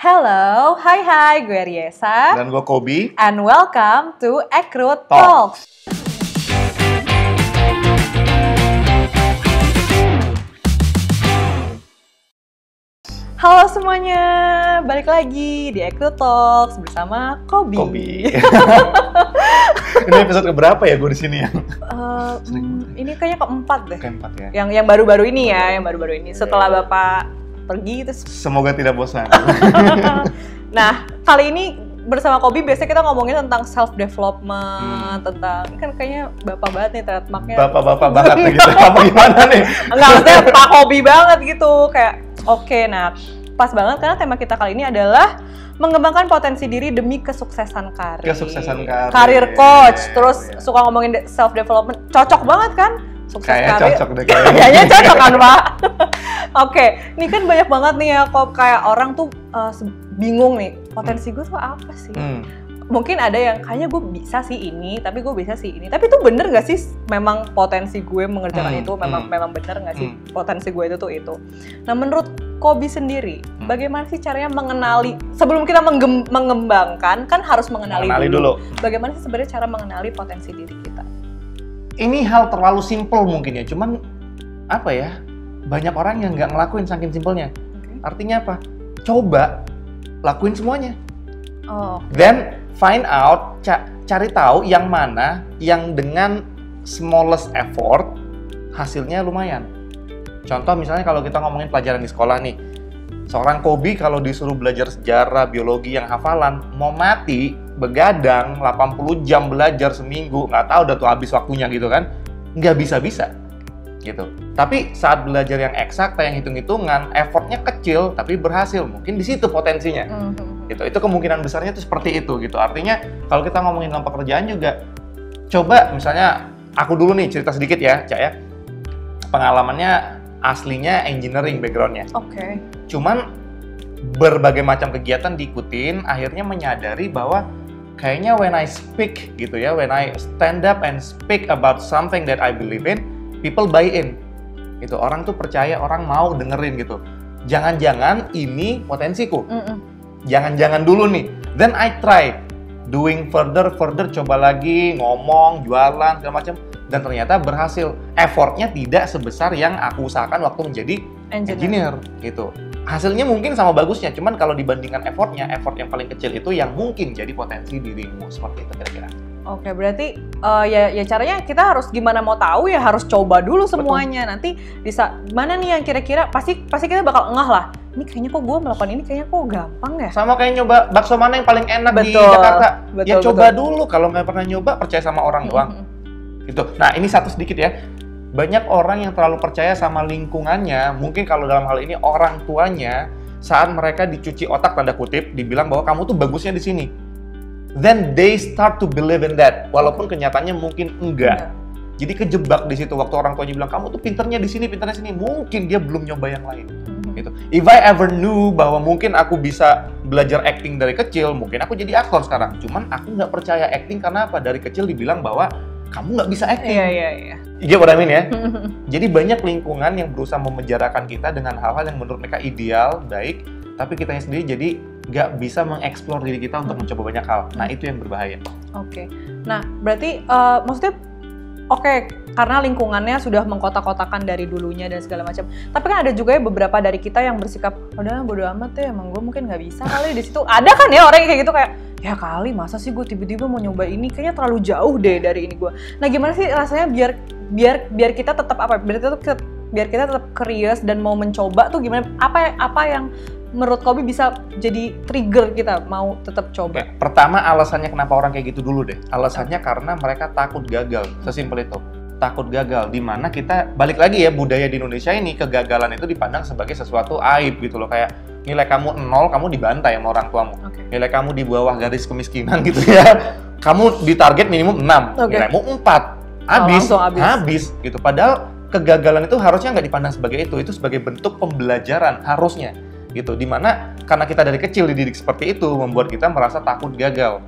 Hello, hai, gue Riesa. Dan gue Kobi. And welcome to Ekru Talks. Talks. Halo semuanya, balik lagi di Ekru Talks bersama Kobi. Ini episode keberapa ya gue di sini ya? Ini kayaknya keempat deh. Keempat ya. Yang baru-baru ini ya, setelah Bapak pergi terus. Semoga tidak bosan. Nah, kali ini bersama Kobi biasanya kita ngomongin tentang self development, tentang kan kayaknya bapak banget nih trademarknya. Bapak banget gitu. Apa gimana nih? Enggak, maksudnya Pak Kobi banget gitu. Kayak oke, nah pas banget karena tema kita kali ini adalah mengembangkan potensi diri demi kesuksesan karir. Karir coach, terus suka ngomongin self development, cocok banget kan? Sukses kayaknya karir. Cocok deh kayaknya. Kayaknya cocok kan, Pak? Oke, ini kan banyak banget nih ya kok kayak orang tuh bingung nih, potensi gue tuh apa sih? Mungkin ada yang kayaknya gue bisa sih ini, tapi gue bisa sih ini. Tapi itu bener gak sih memang potensi gue mengerjakan itu? Memang bener gak sih potensi gue itu tuh itu? Nah menurut Kobi sendiri, bagaimana sih caranya mengenali, sebelum kita mengembangkan, kan harus mengenali dulu. Bagaimana sih sebenarnya cara mengenali potensi diri kita? Ini hal terlalu simpel mungkin ya, cuman apa ya, banyak orang yang nggak ngelakuin saking simpelnya. Artinya apa? Coba lakuin semuanya. Then find out, cari tahu yang mana yang dengan smallest effort hasilnya lumayan. Contoh misalnya kalau kita ngomongin pelajaran di sekolah nih, seorang Kobi kalau disuruh belajar sejarah, biologi yang hafalan, mau mati, begadang, 80 jam belajar seminggu, nggak tahu udah tuh habis waktunya gitu kan, nggak bisa-bisa gitu. Tapi saat belajar yang eksakta, yang hitung-hitungan, effortnya kecil tapi berhasil, mungkin di situ potensinya. Gitu. Itu kemungkinan besarnya tuh seperti itu gitu. Artinya kalau kita ngomongin tentang pekerjaan juga, coba misalnya aku dulu nih cerita sedikit ya, Cak ya. Pengalamannya aslinya engineering background-nya. Cuman berbagai macam kegiatan diikutin, akhirnya menyadari bahwa kayaknya when I speak gitu ya, when I stand up and speak about something that I believe in, people buy in. Gitu. Orang tuh percaya, orang mau dengerin gitu. Jangan-jangan ini potensiku. Jangan-jangan dulu nih. Then I try doing further, coba lagi ngomong, jualan segala macam, dan ternyata berhasil. Effortnya tidak sebesar yang aku usahakan waktu menjadi engineer gitu. Hasilnya mungkin sama bagusnya, cuman kalau dibandingkan effortnya, effort yang paling kecil itu yang mungkin jadi potensi dirimu, seperti itu kira-kira. Oke, berarti ya caranya kita harus gimana mau tahu ya harus coba dulu semuanya. Betul. Nanti bisa mana nih yang kira-kira pasti kita bakal ngeh lah. Ini kayaknya kok gue melakukan ini kayaknya kok gampang ya. Sama kayak nyoba bakso mana yang paling enak di Jakarta. Ya coba dulu, kalau nggak pernah nyoba percaya sama orang doang. Gitu. Nah ini satu sedikit ya. Banyak orang yang terlalu percaya sama lingkungannya, mungkin kalau dalam hal ini orang tuanya, saat mereka dicuci otak tanda kutip, dibilang bahwa kamu tuh bagusnya di sini. Then they start to believe in that, walaupun kenyataannya mungkin enggak. Jadi kejebak di situ waktu orang tuanya bilang kamu tuh pinternya di sini, mungkin dia belum nyoba yang lain. Gitu. If I ever knew bahwa mungkin aku bisa belajar acting dari kecil, mungkin aku jadi aktor sekarang. Cuman aku nggak percaya acting karena apa? Dari kecil dibilang bahwa kamu nggak bisa acting. Iya. Iya, what I mean ya. Jadi banyak lingkungan yang berusaha memenjarakan kita dengan hal-hal yang menurut mereka ideal, baik, tapi kitanya sendiri jadi nggak bisa mengeksplor diri kita untuk mencoba banyak hal. Nah itu yang berbahaya. Oke. Nah berarti maksudnya karena lingkungannya sudah mengkotak-kotakan dari dulunya dan segala macam. Tapi kan ada juga ya beberapa dari kita yang bersikap, udah bodo amat ya, emang gue mungkin nggak bisa kali di situ. Ada kan ya orang yang kayak gitu kayak, ya kali masa sih gue tiba-tiba mau nyoba ini, kayaknya terlalu jauh deh dari ini gue. Nah gimana sih rasanya biar kita tetap biar kita tetap curious dan mau mencoba tuh gimana? Apa yang menurut Kobi bisa jadi trigger kita mau tetap coba? Pertama alasannya kenapa orang kayak gitu dulu deh. Alasannya karena mereka takut gagal. Sesimpel itu. Takut gagal. Dimana kita, balik lagi ya, budaya di Indonesia ini, kegagalan itu dipandang sebagai sesuatu aib gitu loh. Kayak nilai kamu 0, kamu dibantai sama orang tuamu. Nilai kamu di bawah garis kemiskinan gitu ya. Kamu ditarget minimum 6, nilaimu 4. Habis gitu. Padahal kegagalan itu harusnya nggak dipandang sebagai itu sebagai bentuk pembelajaran harusnya. Gitu, dimana karena kita dari kecil dididik seperti itu membuat kita merasa takut gagal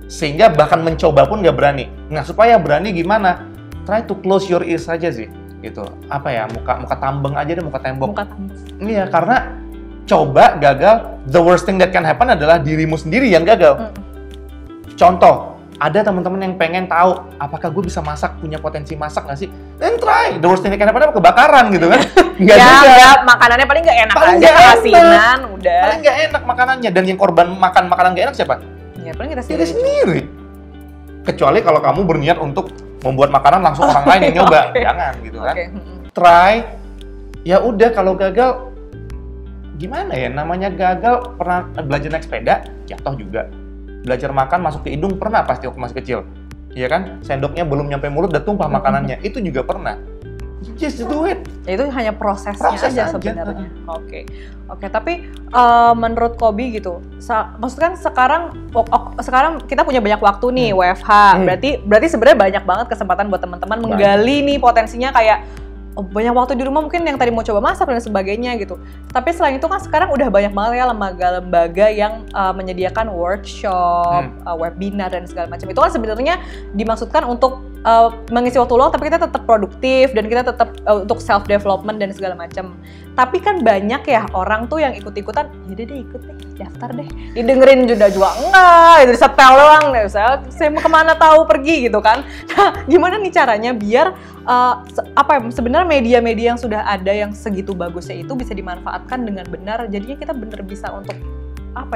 sehingga bahkan mencoba pun nggak berani. Nah supaya berani gimana? Try to close your ears saja sih gitu. Apa ya, muka tambeng aja deh, muka tembok. Iya, karena coba gagal, the worst thing that can happen adalah dirimu sendiri yang gagal. Contoh, ada teman-teman yang pengen tahu apakah gue bisa masak, punya potensi masak nggak sih? Then try. The worst thing that can happen apa? Kebakaran gitu kan? Nggak juga. Ya, makanannya paling nggak enak paling aja, asinan, udah. Paling nggak enak makanannya. Dan yang korban makan makanan nggak enak siapa? Ya, paling kita Diri sendiri. Kecuali kalau kamu berniat untuk membuat makanan langsung orang lain yang nyoba. Jangan gitu kan. Try. Ya udah, kalau gagal, gimana ya? Namanya gagal, pernah belajar naik sepeda, jatuh juga. Belajar makan masuk ke hidung pernah pasti waktu masih kecil, iya kan? Sendoknya belum nyampe mulut udah tumpah makanannya, itu juga pernah. Just do it. Ya, itu hanya prosesnya aja sebenarnya. Oke. Tapi menurut Kobi gitu, maksudnya kan sekarang kita punya banyak waktu nih WFH, berarti sebenarnya banyak banget kesempatan buat teman-teman menggali nih potensinya kayak banyak waktu di rumah mungkin yang tadi mau coba masak dan sebagainya gitu. Tapi selain itu kan sekarang udah banyak banget ya lembaga-lembaga yang menyediakan workshop, webinar dan segala macam. Itu kan sebenarnya dimaksudkan untuk mengisi waktu luang tapi kita tetap produktif dan kita tetap untuk self development dan segala macam. Tapi kan banyak ya orang tuh yang ikut-ikutan, yaudah deh ikut deh, daftar deh. Didengerin juga enggak, itu setel doang deh. Saya mau kemana tahu pergi gitu kan. Nah, gimana nih caranya biar sebenarnya media-media yang sudah ada yang segitu bagusnya itu bisa dimanfaatkan dengan benar, jadinya kita benar bisa untuk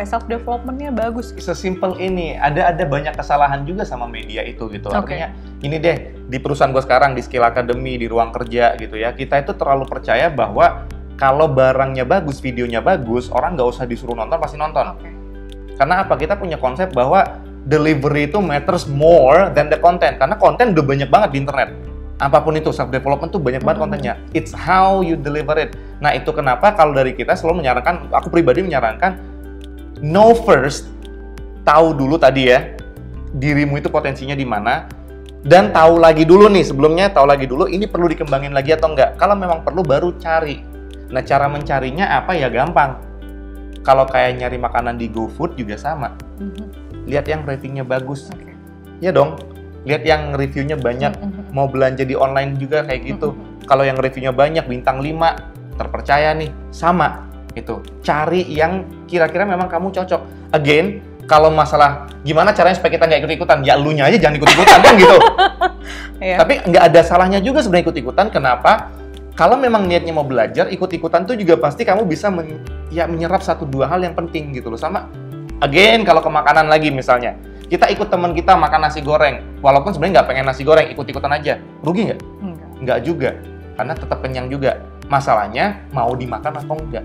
self development-nya bagus gitu. Sesimpel ini, ada banyak kesalahan juga sama media itu gitu. Artinya ini deh, di perusahaan gue sekarang, di Skill Academy, di ruang kerja gitu ya, kita itu terlalu percaya bahwa kalau barangnya bagus, videonya bagus, orang nggak usah disuruh nonton, pasti nonton. Karena apa? Kita punya konsep bahwa delivery itu matters more than the content. Karena konten udah banyak banget di internet. Apapun itu, self development tuh banyak banget kontennya. It's how you deliver it. Nah, itu kenapa kalau dari kita selalu menyarankan, aku pribadi menyarankan, know first, tahu dulu tadi ya, dirimu itu potensinya di mana, dan tahu lagi dulu nih, sebelumnya tahu lagi dulu, ini perlu dikembangin lagi atau enggak. Kalau memang perlu, baru cari. Nah, cara mencarinya apa ya? Gampang. Kalau kayak nyari makanan di GoFood juga sama. Lihat yang ratingnya bagus. Ya dong. Lihat yang reviewnya banyak, mau belanja di online juga kayak gitu. Kalau yang reviewnya banyak, bintang 5, terpercaya nih, sama. Itu, cari yang kira-kira memang kamu cocok. Again, kalau masalah gimana caranya supaya kita nggak ikut-ikutan, ya elunya aja jangan ikut-ikutan kan gitu. Tapi nggak ada salahnya juga sebenarnya ikut-ikutan, kenapa? Kalau memang niatnya mau belajar, ikut-ikutan tuh juga pasti kamu bisa menyerap 1-2 hal yang penting gitu loh. Sama, again, kalau ke makanan lagi misalnya, kita ikut teman kita makan nasi goreng, walaupun sebenarnya nggak pengen nasi goreng, ikut-ikutan aja. Rugi nggak? Nggak juga, karena tetap kenyang juga. Masalahnya mau dimakan atau enggak.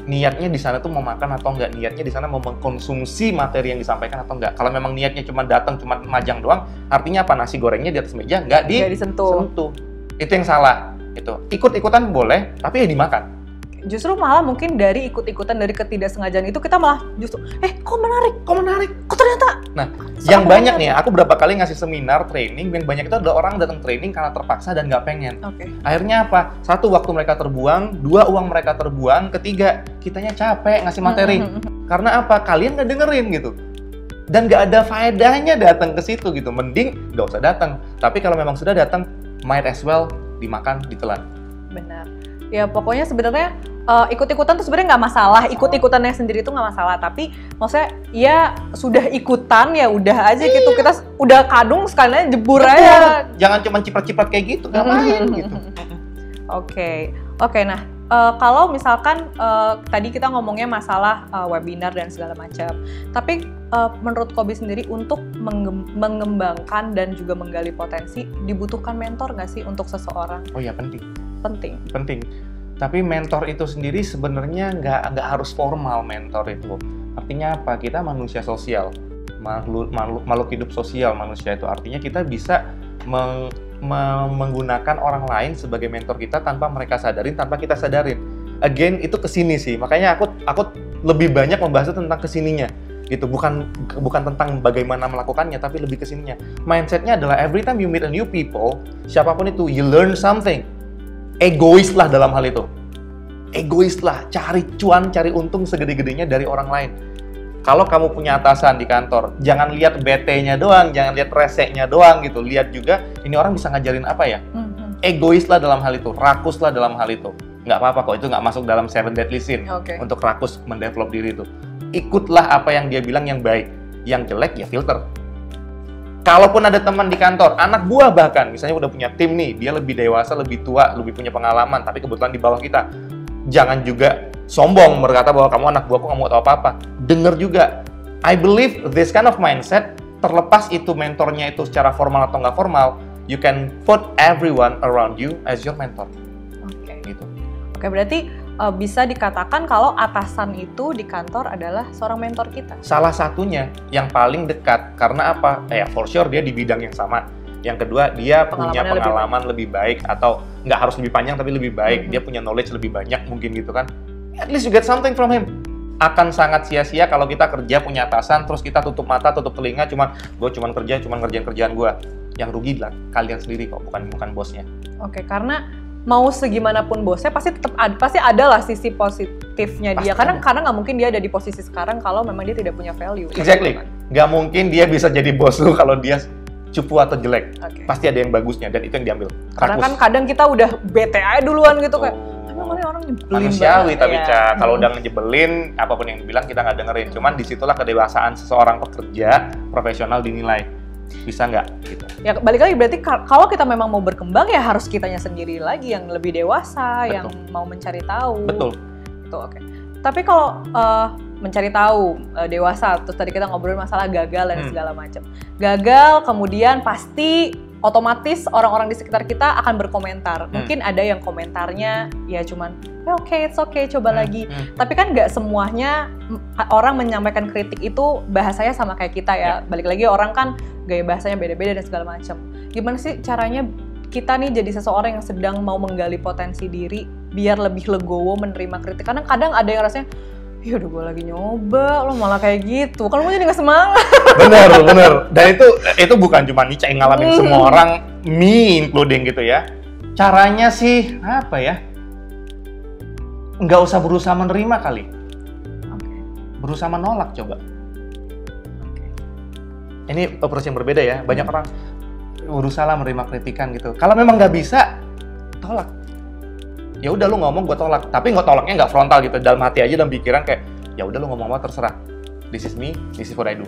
Niatnya di sana tuh mau makan atau enggak, niatnya di sana mau mengkonsumsi materi yang disampaikan atau enggak. Kalau memang niatnya cuma datang, cuma majang doang, artinya apa? Nasi gorengnya di atas meja nggak disentuh. Itu yang salah. Itu ikut-ikutan boleh, tapi ya dimakan. Justru malah mungkin dari ikut-ikutan, dari ketidaksengajaan itu kita malah justru kok menarik, kok ternyata. Nah, yang banyak nih, aku berapa kali ngasih seminar training, yang banyak itu adalah orang datang training karena terpaksa dan nggak pengen. Akhirnya apa? 1, waktu mereka terbuang, 2, uang mereka terbuang, 3, kitanya capek ngasih materi. Karena apa? Kalian nggak dengerin gitu. Dan nggak ada faedahnya datang ke situ gitu. Mending nggak usah datang. Tapi kalau memang sudah datang, might as well dimakan, ditelan. Benar. Ya pokoknya sebenarnya ikut-ikutan tuh sebenarnya nggak masalah, ikut-ikutannya sendiri tuh nggak masalah, tapi maksudnya ya sudah ikutan ya udah aja gitu, kita udah kadung sekalian jebur aja. Jangan cuma ciprat-ciprat kayak gitu, ngapain gitu. Oke, nah kalau misalkan tadi kita ngomongnya masalah webinar dan segala macam, tapi menurut Kobi sendiri untuk mengembangkan dan juga menggali potensi, dibutuhkan mentor nggak sih untuk seseorang? Oh ya, penting. Tapi mentor itu sendiri sebenarnya nggak harus formal mentor itu. Artinya apa? Kita manusia sosial, makhluk hidup sosial manusia itu. Artinya kita bisa menggunakan orang lain sebagai mentor kita tanpa mereka sadarin, tanpa kita sadarin. Again, itu kesini sih. Makanya aku lebih banyak membahas tentang kesininya. Gitu, bukan tentang bagaimana melakukannya, tapi lebih kesininya. Mindsetnya adalah every time you meet a new people, siapapun itu, you learn something. Egois lah dalam hal itu. Egois lah, cari cuan, cari untung segede-gedenya dari orang lain. Kalau kamu punya atasan di kantor, jangan lihat BT-nya doang, jangan lihat resenya doang gitu. Lihat juga, ini orang bisa ngajarin apa ya? Egois lah dalam hal itu, rakus lah dalam hal itu. nggak apa-apa kok, itu nggak masuk dalam 7 deadly sin. Untuk rakus mendevelop diri itu. Ikutlah apa yang dia bilang yang baik, yang jelek ya filter. Kalaupun ada teman di kantor, anak buah bahkan, misalnya udah punya tim nih, dia lebih dewasa, lebih tua, lebih punya pengalaman, tapi kebetulan di bawah kita, jangan juga sombong berkata bahwa kamu anak buahku, kamu nggak tahu apa-apa. Dengar juga, I believe this kind of mindset, terlepas itu mentornya itu secara formal atau nggak formal, you can put everyone around you as your mentor. Gitu. Oke, berarti bisa dikatakan kalau atasan itu di kantor adalah seorang mentor kita. Salah satunya yang paling dekat, karena apa? For sure dia di bidang yang sama. Yang kedua, dia punya pengalaman lebih baik, atau nggak harus lebih panjang tapi lebih baik. Dia punya knowledge lebih banyak mungkin gitu kan. At least you get something from him. Akan sangat sia-sia kalau kita kerja punya atasan, terus kita tutup mata, tutup telinga, gue cuman ngerjain kerjaan gue. Yang rugi lah kalian sendiri kok, bukan bosnya. Oke, karena mau segimanapun bosnya pasti ada lah sisi positifnya dia. Karena nggak mungkin dia ada di posisi sekarang kalau memang dia tidak punya value. Exactly. Nggak mungkin dia bisa jadi bos lu kalau dia cupu atau jelek. Pasti ada yang bagusnya dan itu yang diambil. Karena kan kadang kita udah bete aja duluan gitu kayak, emang orang nyebelin manusiawi tapi kalau udah ngejebelin apapun yang dibilang kita nggak dengerin. Cuman disitulah kedewasaan seseorang pekerja profesional dinilai. Bisa nggak? Gitu. Ya balik lagi, berarti kalau kita memang mau berkembang ya harus kitanya sendiri lagi yang lebih dewasa. Betul. Yang mau mencari tahu. Betul. Oke. Tapi kalau mencari tahu, dewasa, terus tadi kita ngobrol masalah gagal dan segala macam. Gagal, kemudian pasti otomatis orang-orang di sekitar kita akan berkomentar. Mungkin ada yang komentarnya ya cuman, it's okay, coba lagi. Tapi kan nggak semuanya orang menyampaikan kritik itu bahasanya sama kayak kita ya. Balik lagi orang kan gaya bahasanya beda-beda dan segala macam. Gimana sih caranya kita nih jadi seseorang yang sedang mau menggali potensi diri biar lebih legowo menerima kritik? Karena kadang ada yang rasanya, ya udah gue lagi nyoba, lo malah kayak gitu. Kalau gue jadi nggak semangat. Bener. Dan itu bukan cuma Nica yang ngalamin, semua orang, me including gitu ya. Caranya sih apa ya? Nggak usah berusaha menerima kali. Berusaha menolak coba. Ini approach yang berbeda ya. Banyak orang berusaha menerima kritikan gitu. Kalau memang nggak bisa, tolak. Ya udah lu ngomong gue tolak, tapi nggak tolaknya nggak frontal gitu, dalam hati aja dan pikiran kayak ya udah lu ngomong apa terserah, this is me, this is what I do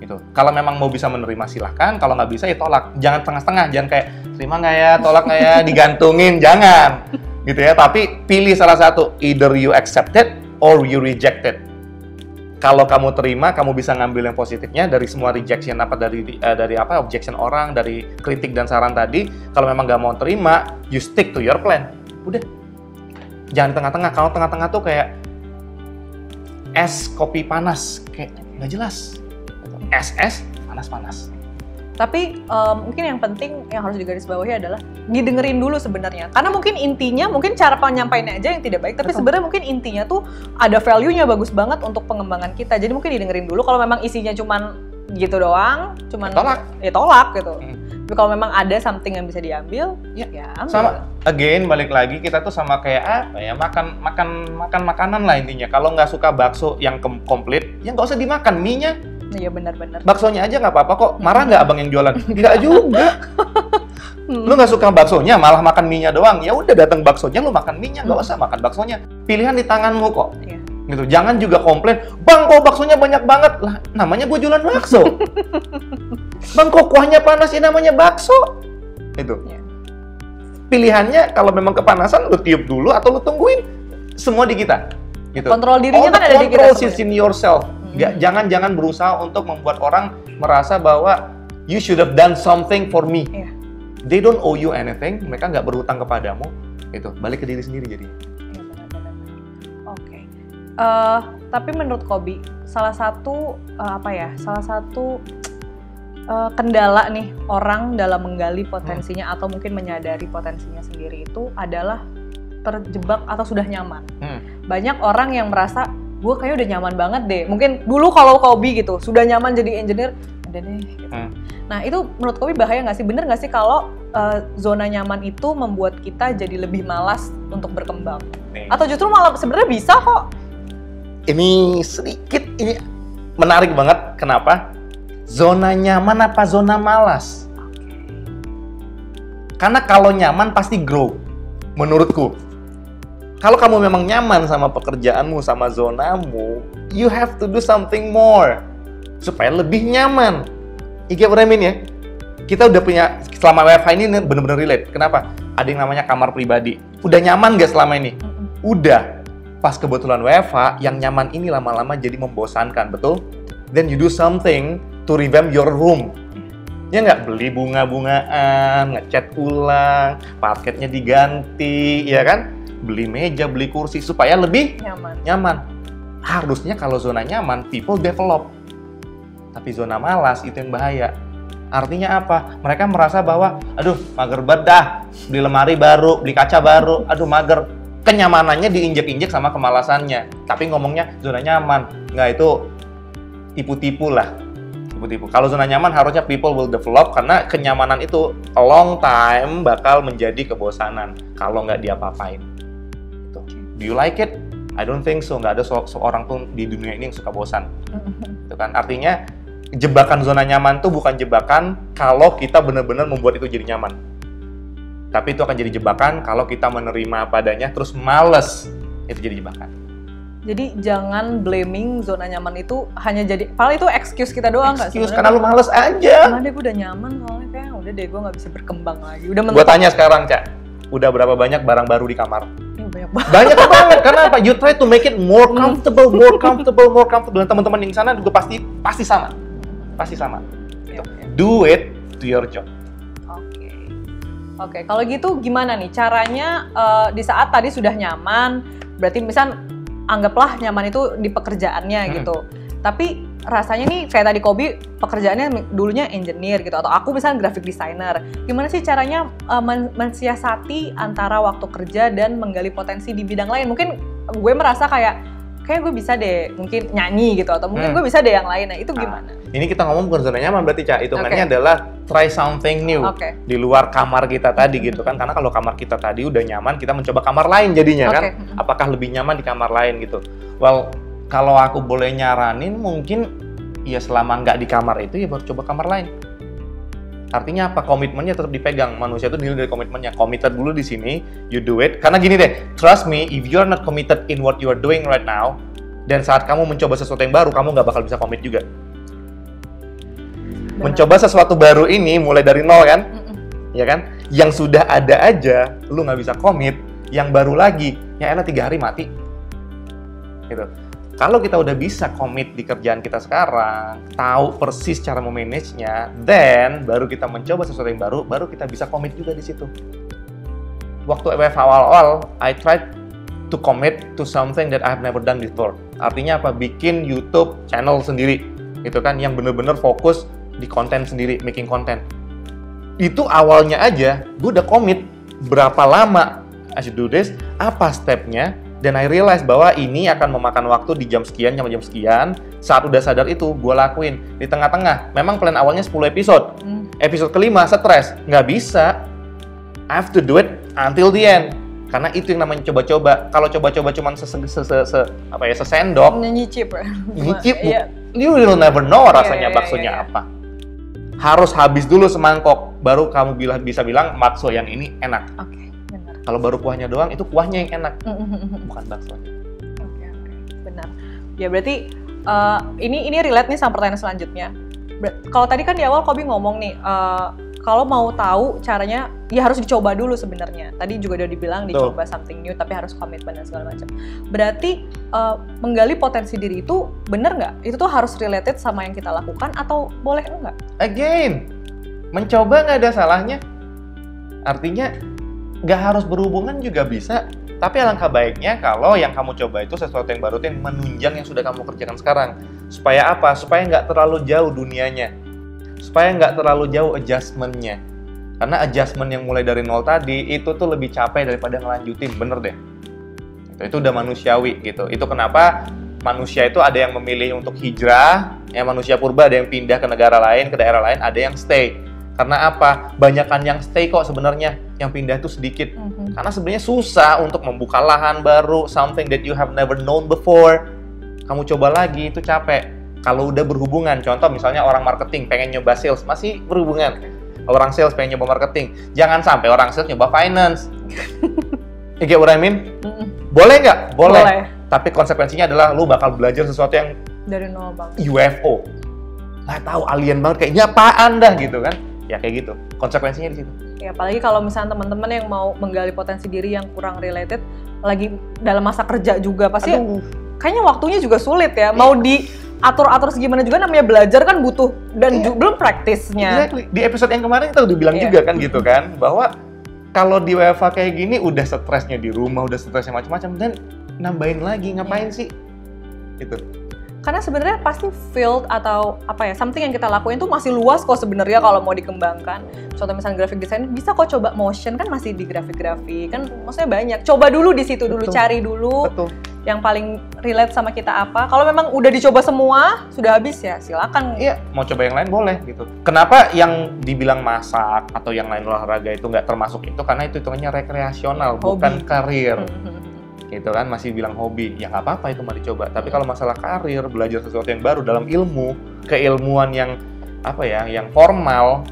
gitu. Kalau memang mau bisa menerima silahkan, kalau nggak bisa ya tolak, jangan tengah-tengah, jangan kayak terima nggak ya, tolak nggak ya, digantungin, jangan gitu ya. Tapi pilih salah satu, either you accept it or you reject it. Kalau kamu terima, kamu bisa ngambil yang positifnya dari semua rejection dari objection orang, dari kritik dan saran tadi. Kalau memang nggak mau terima, you stick to your plan, udah. Jangan tengah-tengah. Kalau tengah-tengah tuh kayak es kopi panas, kayak nggak jelas. Es panas-panas. Tapi mungkin yang penting yang harus digarisbawahi adalah didengerin dulu sebenarnya. Karena mungkin intinya, mungkin cara penyampaiannya aja yang tidak baik. Tapi sebenarnya mungkin intinya tuh ada value-nya bagus banget untuk pengembangan kita. Jadi mungkin didengerin dulu. Kalau memang isinya cuman gitu doang, tolak gitu. Tapi kalau memang ada something yang bisa diambil, ya ambil. Sama, again, balik lagi kita tuh sama kayak apa ya, makan makanan lah intinya. Kalau nggak suka bakso yang komplit, ya nggak usah dimakan mie-nya. Iya benar-benar. Baksonya aja nggak apa-apa kok. Marah nggak abang yang jualan? Nggak juga. Lu nggak suka baksonya, malah makan mie-nya doang. Ya udah datang baksonya, lu makan mie-nya, nggak usah makan baksonya. Pilihan di tanganmu kok. Iya. Gitu. Jangan juga komplain, bang kok baksonya banyak banget lah, namanya gue jualan bakso. Bang kok kuahnya panas, ya namanya bakso. Itu. Yeah. Pilihannya kalau memang kepanasan lu tiup dulu atau lu tungguin, semua di kita. Gitu. Kontrol dirinya kan ada di kita. Control is in yourself. Jangan berusaha untuk membuat orang merasa bahwa you should have done something for me. Yeah. They don't owe you anything, mereka nggak berhutang kepadamu. Itu balik ke diri sendiri jadi. Tapi menurut Kobi, salah satu kendala nih orang dalam menggali potensinya atau mungkin menyadari potensinya sendiri itu adalah terjebak atau sudah nyaman. Banyak orang yang merasa gue kayaknya udah nyaman banget deh. Mungkin dulu kalau Kobi gitu sudah nyaman jadi engineer, udah deh. Gitu. Nah itu menurut Kobi bahaya nggak sih? Bener nggak sih kalau zona nyaman itu membuat kita jadi lebih malas untuk berkembang? Atau justru malah sebenarnya bisa kok? Ini menarik banget. Kenapa? Zona nyaman apa zona malas? Karena kalau nyaman pasti grow, menurutku. Kalau kamu memang nyaman sama pekerjaanmu, sama zonamu, you have to do something more supaya lebih nyaman. You get what I mean ya? Kita udah punya, selama WFH ini bener-bener relate. Kenapa? Ada yang namanya kamar pribadi. Udah nyaman gak selama ini? Udah. Pas kebetulan WFH, yang nyaman ini lama-lama jadi membosankan, betul? Then you do something to revamp your room. Ya nggak? Beli bunga-bungaan, ngecat ulang, parketnya diganti, ya kan? Beli meja, beli kursi, supaya lebih nyaman. Harusnya kalau zona nyaman, people develop. Tapi zona malas, itu yang bahaya. Artinya apa? Mereka merasa bahwa, aduh, mager banget dah, beli lemari baru, beli kaca baru, aduh mager. Kenyamanannya diinjek-injek sama kemalasannya. Tapi ngomongnya zona nyaman. Nggak, itu tipu-tipu lah. Tipu-tipu. Kalau zona nyaman harusnya people will develop, karena kenyamanan itu a long time bakal menjadi kebosanan kalau nggak diapa-apain. Gitu. Do you like it? I don't think so. Nggak ada seorang pun di dunia ini yang suka bosan. Itu kan artinya jebakan zona nyaman tuh bukan jebakan kalau kita benar-benar membuat itu jadi nyaman. Tapi itu akan jadi jebakan kalau kita menerima apa adanya terus males. Itu jadi jebakan. Jadi jangan blaming zona nyaman itu hanya jadi, padahal itu excuse kita doang nggak? Excuse karena lu males aja. Karena deh gue udah nyaman soalnya, kayak udah deh gue nggak bisa berkembang lagi. Udah Gue tanya sekarang, Cak, udah berapa banyak barang baru di kamar? Banyak banget. Banyak banget. Karena apa? You try to make it more comfortable, more comfortable, more comfortable. Dan teman-teman di sana juga pasti sama. Pasti sama. Gitu. Do it to your job. Oke, kalau gitu gimana nih caranya di saat tadi sudah nyaman, berarti misal anggaplah nyaman itu di pekerjaannya gitu. Tapi rasanya nih kayak tadi Kobi pekerjaannya dulunya engineer gitu, atau aku misalnya graphic designer. Gimana sih caranya mensiasati antara waktu kerja dan menggali potensi di bidang lain? Mungkin gue merasa kayak gue bisa deh mungkin nyanyi gitu, atau mungkin gue bisa deh yang lain. Nah, itu gimana? Ini kita ngomong bukan zona nyaman berarti, Cak. Hitungannya adalah try something new di luar kamar kita tadi gitu kan. Karena kalau kamar kita tadi udah nyaman, kita mencoba kamar lain jadinya kan. Apakah lebih nyaman di kamar lain gitu? Well, kalau aku boleh nyaranin mungkin ya selama nggak di kamar itu ya baru coba kamar lain. Artinya apa? Komitmennya tetap dipegang. Manusia itu dinilai dari komitmennya. Committed dulu di sini, you do it. Karena gini deh, trust me, if you're not committed in what you are doing right now, dan saat kamu mencoba sesuatu yang baru, kamu nggak bakal bisa komit juga. Mencoba sesuatu baru ini mulai dari nol kan? Ya kan? Yang sudah ada aja, lu nggak bisa komit. Yang baru lagi, ya enak 3 hari mati. Gitu. Kalau kita udah bisa komit di kerjaan kita sekarang, tahu persis cara memanage-nya, then baru kita mencoba sesuatu yang baru, baru kita bisa komit juga di situ. Waktu WFH awal-awal, I tried to commit to something that I have never done before. Artinya apa? Bikin YouTube channel sendiri, gitu kan? Yang bener-bener fokus di konten sendiri, making content. Itu awalnya aja, gue udah komit berapa lama I should do this, apa stepnya. Dan I realize bahwa ini akan memakan waktu di jam sekian, sampai jam sekian. Saat udah sadar itu, gue lakuin. Di tengah-tengah, memang plan awalnya 10 episode. Episode kelima, stres. Nggak bisa. I have to do it until the end. Karena itu yang namanya coba-coba. Kalau coba-coba cuma sesendok. Nyicip. You will never know rasanya baksonya apa. Harus habis dulu semangkok. Baru kamu bisa bilang, bakso yang ini enak. Kalau baru kuahnya doang, itu kuahnya yang enak, bukan baksonya. Oke, benar. Ya berarti ini relate nih sama pertanyaan selanjutnya. Kalau tadi kan di awal Kobi ngomong nih, kalau mau tahu caranya, ya harus dicoba dulu sebenarnya. Tadi juga udah dibilang dicoba something new, tapi harus komitmen dan segala macam. Berarti menggali potensi diri itu benar nggak? Itu tuh harus related sama yang kita lakukan atau boleh enggak? Again, mencoba nggak ada salahnya. Artinya nggak harus berhubungan juga bisa, tapi alangkah baiknya kalau yang kamu coba itu sesuatu yang baru yang menunjang yang sudah kamu kerjakan sekarang. Supaya apa? Supaya nggak terlalu jauh dunianya. Supaya nggak terlalu jauh adjustment-nya. Karena adjustment yang mulai dari nol tadi, itu tuh lebih capek daripada ngelanjutin, bener deh. Itu udah manusiawi gitu. Itu kenapa manusia itu ada yang memilih untuk hijrah, ya manusia purba ada yang pindah ke negara lain, ke daerah lain, ada yang stay. Karena apa? Banyakan yang stay kok sebenarnya, yang pindah itu sedikit. Karena sebenarnya susah untuk membuka lahan baru, something that you have never known before. Kamu coba lagi, itu capek. Kalau udah berhubungan, contoh misalnya orang marketing pengen nyoba sales, masih berhubungan. Orang sales pengen nyoba marketing. Jangan sampai orang sales nyoba finance. You get what I mean? Boleh nggak? Boleh. Boleh. Tapi konsekuensinya adalah lu bakal belajar sesuatu yang Dari nol banget. UFO. Nggak tahu, alien banget, kayaknya apaan dah gitu kan. Ya kayak gitu. Konsekuensinya di situ. Ya, apalagi kalau misalnya teman-teman yang mau menggali potensi diri yang kurang related, lagi dalam masa kerja juga, pasti kayaknya waktunya juga sulit ya. Mau diatur-atur segimana juga, namanya belajar kan butuh, dan belum praktisnya. Exactly. Di episode yang kemarin kita udah bilang juga kan gitu kan, bahwa kalau di WFH kayak gini udah stresnya di rumah, udah stresnya macam-macam, dan nambahin lagi ngapain sih? Gitu. Karena sebenarnya pasti field atau apa ya, something yang kita lakuin tuh masih luas kok sebenarnya kalau mau dikembangkan. Contoh misalnya graphic design, bisa kok coba motion, kan masih di grafik-grafik, kan maksudnya banyak. Coba dulu di situ dulu, cari dulu yang paling relate sama kita apa. Kalau memang udah dicoba semua, sudah habis ya silakan. Iya, mau coba yang lain boleh gitu. Kenapa yang dibilang masak atau yang lain olahraga itu nggak termasuk itu? Karena itu hitungannya rekreasional, bukan karir. Gitu kan, masih bilang hobi, ya nggak apa-apa itu mah dicoba. Tapi kalau masalah karir, belajar sesuatu yang baru dalam ilmu, keilmuan yang apa ya, yang formal,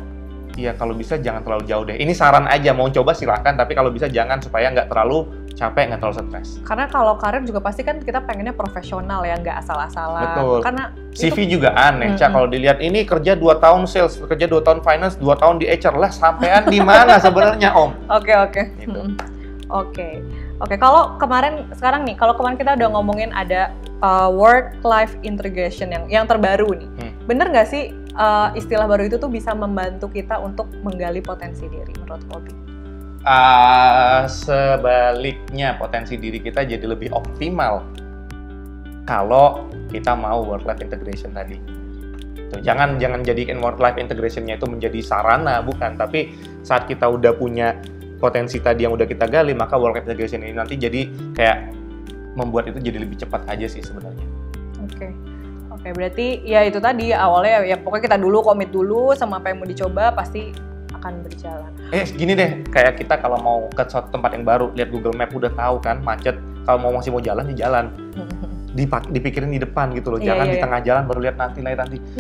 ya kalau bisa jangan terlalu jauh deh. Ini saran aja, mau coba silahkan, tapi kalau bisa jangan, supaya nggak terlalu capek, nggak terlalu stres. Karena kalau karir juga pasti kan kita pengennya profesional ya, nggak asal-asalan. Betul. Karena CV itu juga aneh, Cak. Kalau dilihat ini kerja 2 tahun sales, kerja 2 tahun finance, 2 tahun di HR, lah sampean di mana sebenarnya Om? Oke. Gitu. Oke, kalau sekarang kita udah ngomongin ada work-life integration yang terbaru nih. Bener nggak sih istilah baru itu tuh bisa membantu kita untuk menggali potensi diri menurut Kobi? Sebaliknya, potensi diri kita jadi lebih optimal kalau kita mau work-life integration tadi. Tuh, jangan jadikan work-life integration-nya itu menjadi sarana, bukan. Tapi saat kita udah punya potensi tadi yang udah kita gali, maka work-life integration ini nanti jadi kayak membuat itu jadi lebih cepat aja sih sebenarnya. Oke, berarti ya itu tadi awalnya ya pokoknya kita dulu komit dulu sama apa yang mau dicoba, pasti akan berjalan. Gini deh, kayak kita kalau mau ke suatu tempat yang baru, lihat Google Map udah tahu kan macet, kalau masih mau jalan ya jalan. Dipikirin di depan gitu loh, jangan di tengah jalan baru lihat nanti.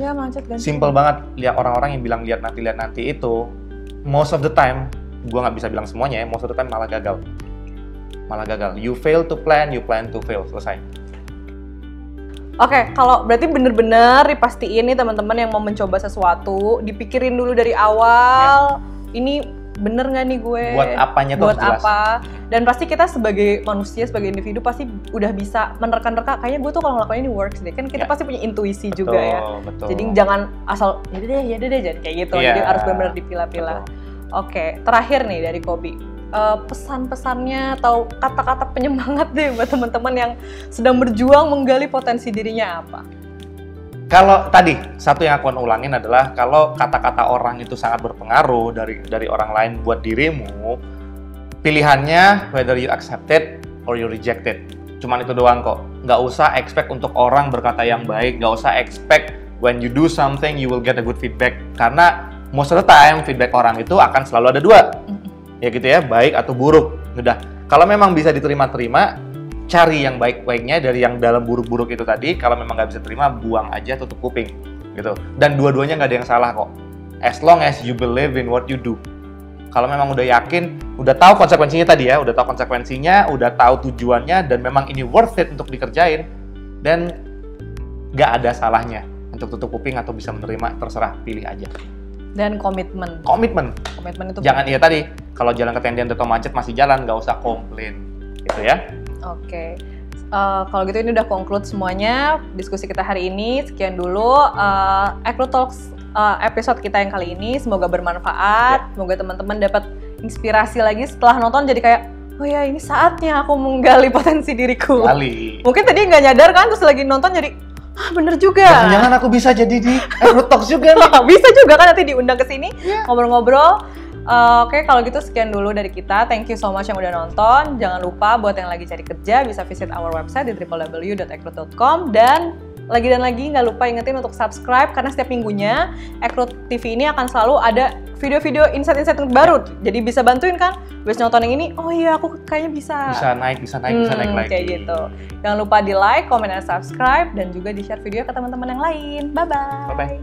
Iya, macet kan. Simple banget. Lihat orang-orang yang bilang lihat nanti itu, most of the time, gua nggak bisa bilang semuanya ya, most of the time malah gagal. You fail to plan, you plan to fail. Selesai. Oke, kalau berarti bener-bener dipastiin nih teman-teman yang mau mencoba sesuatu, dipikirin dulu dari awal, ini bener nggak nih gue? Buat apanya tuh buat apa? Dan pasti kita sebagai manusia, sebagai individu pasti udah bisa menerka-nerka, kayaknya gue tuh kalau ngelakuin ini works deh. Kan kita pasti punya intuisi juga ya. Betul. Jadi jangan asal, ya deh, jadi kayak gitu. Jadi harus benar-benar dipilah-pilah. Oke, terakhir nih dari Kobi. Pesan-pesannya atau kata-kata penyemangat deh buat teman-teman yang sedang berjuang menggali potensi dirinya apa? Kalau tadi satu yang aku ulangin adalah kalau kata-kata orang itu sangat berpengaruh dari orang lain buat dirimu, pilihannya whether you accept it or you reject it. Cuman itu doang kok. Nggak usah expect untuk orang berkata yang baik, nggak usah expect when you do something you will get a good feedback, karena most of the time feedback orang itu akan selalu ada 2. Ya gitu ya, baik atau buruk. Udah, kalau memang bisa diterima-terima, cari yang baik-baiknya dari yang dalam buruk-buruk itu tadi. Kalau memang nggak bisa terima, buang aja, tutup kuping gitu. Dan dua-duanya nggak ada yang salah kok, as long as you believe in what you do. Kalau memang udah yakin, udah tahu konsekuensinya tadi ya, udah tahu konsekuensinya, udah tahu tujuannya, dan memang ini worth it untuk dikerjain, dan nggak ada salahnya untuk tutup kuping atau bisa menerima, terserah, pilih aja. Dan komitmen itu jangan iya tadi, kalau jalan ke tendian atau macet masih jalan, nggak usah komplain gitu ya. Oke. Kalau gitu ini udah conclude semuanya diskusi kita hari ini. Sekian dulu Acro Talks episode kita yang kali ini. Semoga bermanfaat. Semoga teman-teman dapat inspirasi lagi setelah nonton, jadi kayak, oh ya ini saatnya aku menggali potensi diriku. Mungkin tadi nggak nyadar kan, terus lagi nonton jadi, bener juga. Jangan aku bisa jadi di Acro Talks juga nih. Bisa juga kan nanti diundang ke sini ngobrol-ngobrol. Oke, kalau gitu sekian dulu dari kita. Thank you so much yang udah nonton. Jangan lupa buat yang lagi cari kerja bisa visit our website di www.acro.com, dan lagi nggak lupa ingetin untuk subscribe, karena setiap minggunya Acro TV ini akan selalu ada video-video insight-insight baru. Jadi bisa bantuin kan, habis nonton yang ini, oh iya aku kayaknya bisa naik lagi. Kayak gitu. Jangan lupa di like, comment, dan subscribe, dan juga di share video ke teman-teman yang lain. Bye-bye.